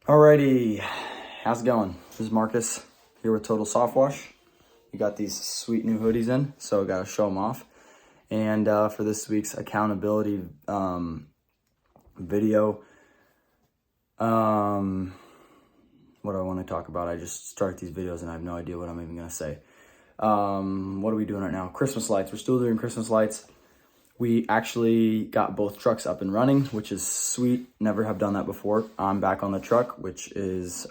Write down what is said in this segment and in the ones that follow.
Alrighty, how's it going? This is Marcus here with Total Soft Wash. We got these sweet new hoodies in, so I gotta show them off. And for this week's accountability video, what do I want to talk about? I just start these videos and I have no idea what I'm even gonna say. What are we doing right now? Christmas lights. We're still doing Christmas lights. We actually got both trucks up and running, which is sweet. Never have done that before. I'm back on the truck, which is,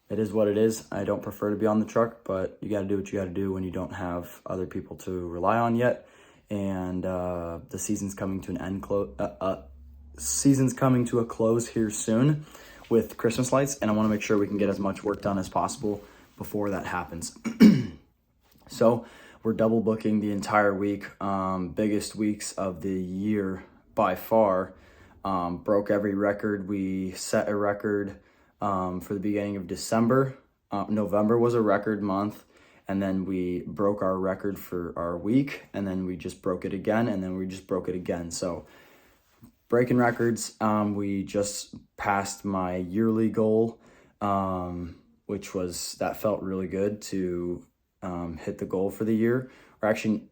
it is what it is. I don't prefer to be on the truck, but you got to do what you got to do when you don't have other people to rely on yet. And the season's coming to an end. Season's coming to a close here soon with Christmas lights, and I want to make sure we can get as much work done as possible before that happens. So we're double booking the entire week. Biggest weeks of the year by far. Broke every record. We set a record for the beginning of December. November was a record month. And then we broke our record for our week. And then we just broke it again. And then we just broke it again. So breaking records. We just passed my yearly goal, which was, that felt really good to hit the goal for the year. Or actually,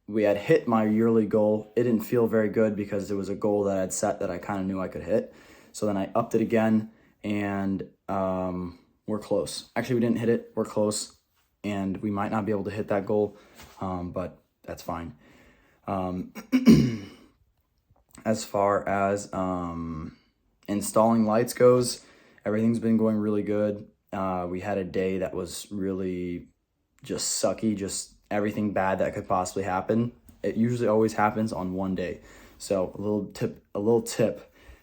we had hit my yearly goal. It didn't feel very good because it was a goal that I'd set that I kind of knew I could hit. So then I upped it again, and we're close. Actually, we didn't hit it. We're close, and we might not be able to hit that goal, but that's fine. As far as installing lights goes, everything's been going really good. We had a day that was really just sucky, just everything bad that could possibly happen. It usually always happens on one day. So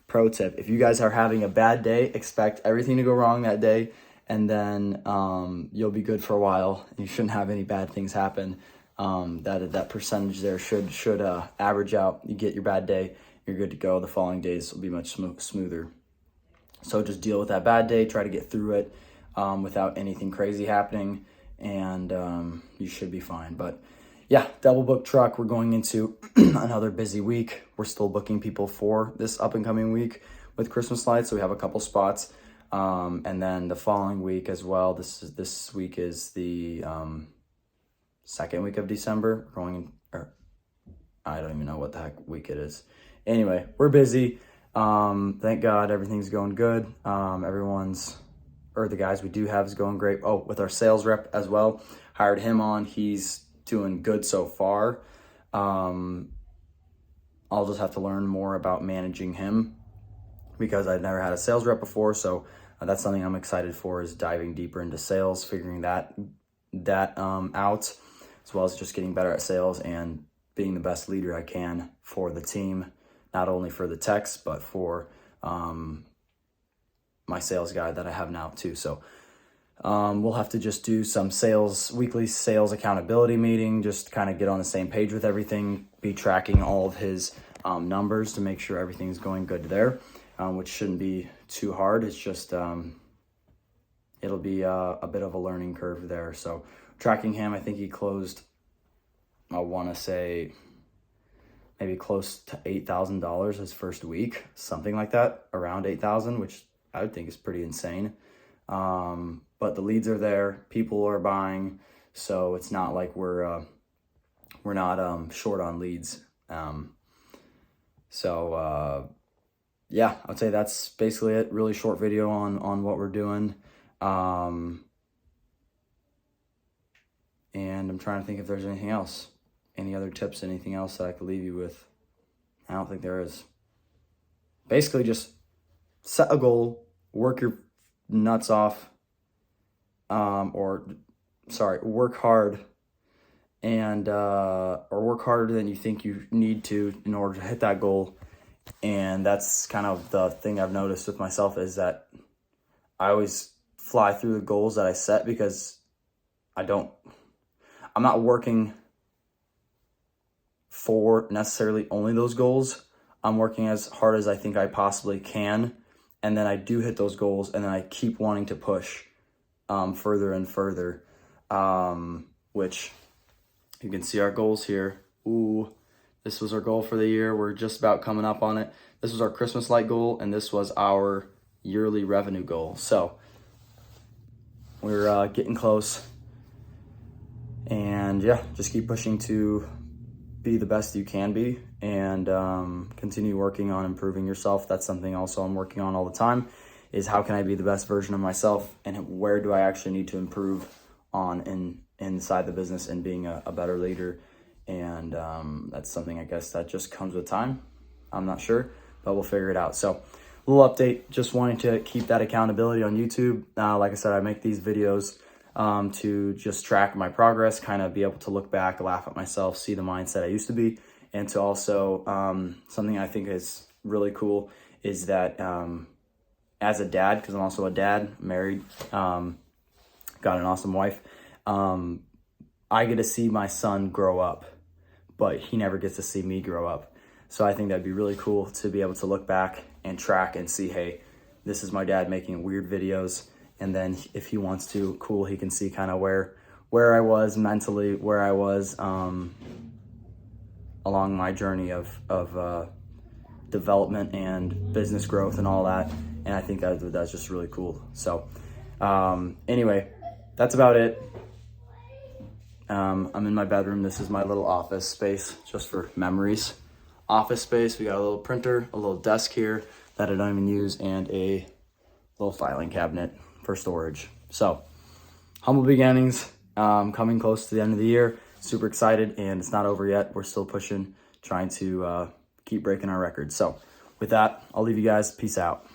pro tip, if you guys are having a bad day, expect everything to go wrong that day, and then you'll be good for a while. You shouldn't have any bad things happen. That percentage there should average out. You get your bad day, you're good to go. The following days will be much smoother. So just deal with that bad day, try to get through it without anything crazy happening, and you should be fine. But yeah, double book truck. We're going into another busy week. We're still booking people for this up and coming week with Christmas lights, so we have a couple spots. And then the following week as well. This week is the second week of December. I don't even know what the heck week it is. Anyway, we're busy. Thank God everything's going good. The guys we do have is going great. Oh, with our sales rep as well. Hired him on. He's doing good so far. I'll just have to learn more about managing him because I've never had a sales rep before. So that's something I'm excited for, is diving deeper into sales, figuring that out, as well as just getting better at sales and being the best leader I can for the team, not only for the techs, but for my sales guy that I have now too. So we'll have to just do some weekly sales accountability meeting, just kind of get on the same page with everything, be tracking all of his numbers to make sure everything's going good there, which shouldn't be too hard. It's just, it'll be a bit of a learning curve there. So tracking him, I think he closed, I want to say maybe close to $8,000 his first week, something like that, around 8,000, which I would think is pretty insane. But the leads are there, people are buying, so it's not like we're not short on leads. Yeah, I would say that's basically it. Really short video on what we're doing. And I'm trying to think if there's anything else, any other tips, anything else that I could leave you with. I don't think there is. Basically just set a goal, work your nuts off, work hard, and or work harder than you think you need to in order to hit that goal. And that's kind of the thing I've noticed with myself, is that I always fly through the goals that I set because I'm not working for necessarily only those goals. I'm working as hard as I think I possibly can, and then I do hit those goals, and then I keep wanting to push further and further, which you can see our goals here. Ooh, this was our goal for the year. We're just about coming up on it. This was our Christmas light goal, and this was our yearly revenue goal. So we're getting close, and yeah, just keep pushing to be the best you can be, and continue working on improving yourself. That's something also I'm working on all the time, is how can I be the best version of myself, and where do I actually need to improve on inside the business and being a better leader. And that's something I guess that just comes with time. I'm not sure, but we'll figure it out. So a little update, just wanting to keep that accountability on YouTube. Like I said, I make these videos to just track my progress, kind of be able to look back, laugh at myself, see the mindset I used to be. And to also, something I think is really cool is that as a dad, because I'm also a dad, married, got an awesome wife, I get to see my son grow up, but he never gets to see me grow up. So I think that'd be really cool to be able to look back and track and see, hey, this is my dad making weird videos. And then if he wants to, cool, he can see kind of where I was mentally, where I was along my journey of development and business growth and all that. And I think that's just really cool. So anyway, that's about it. I'm in my bedroom. This is my little office space, just for memories. Office space, we got a little printer, a little desk here that I don't even use, and a little filing cabinet for storage. So humble beginnings, coming close to the end of the year. Super excited, and it's not over yet. We're still pushing, trying to keep breaking our records. So with that, I'll leave you guys. Peace out.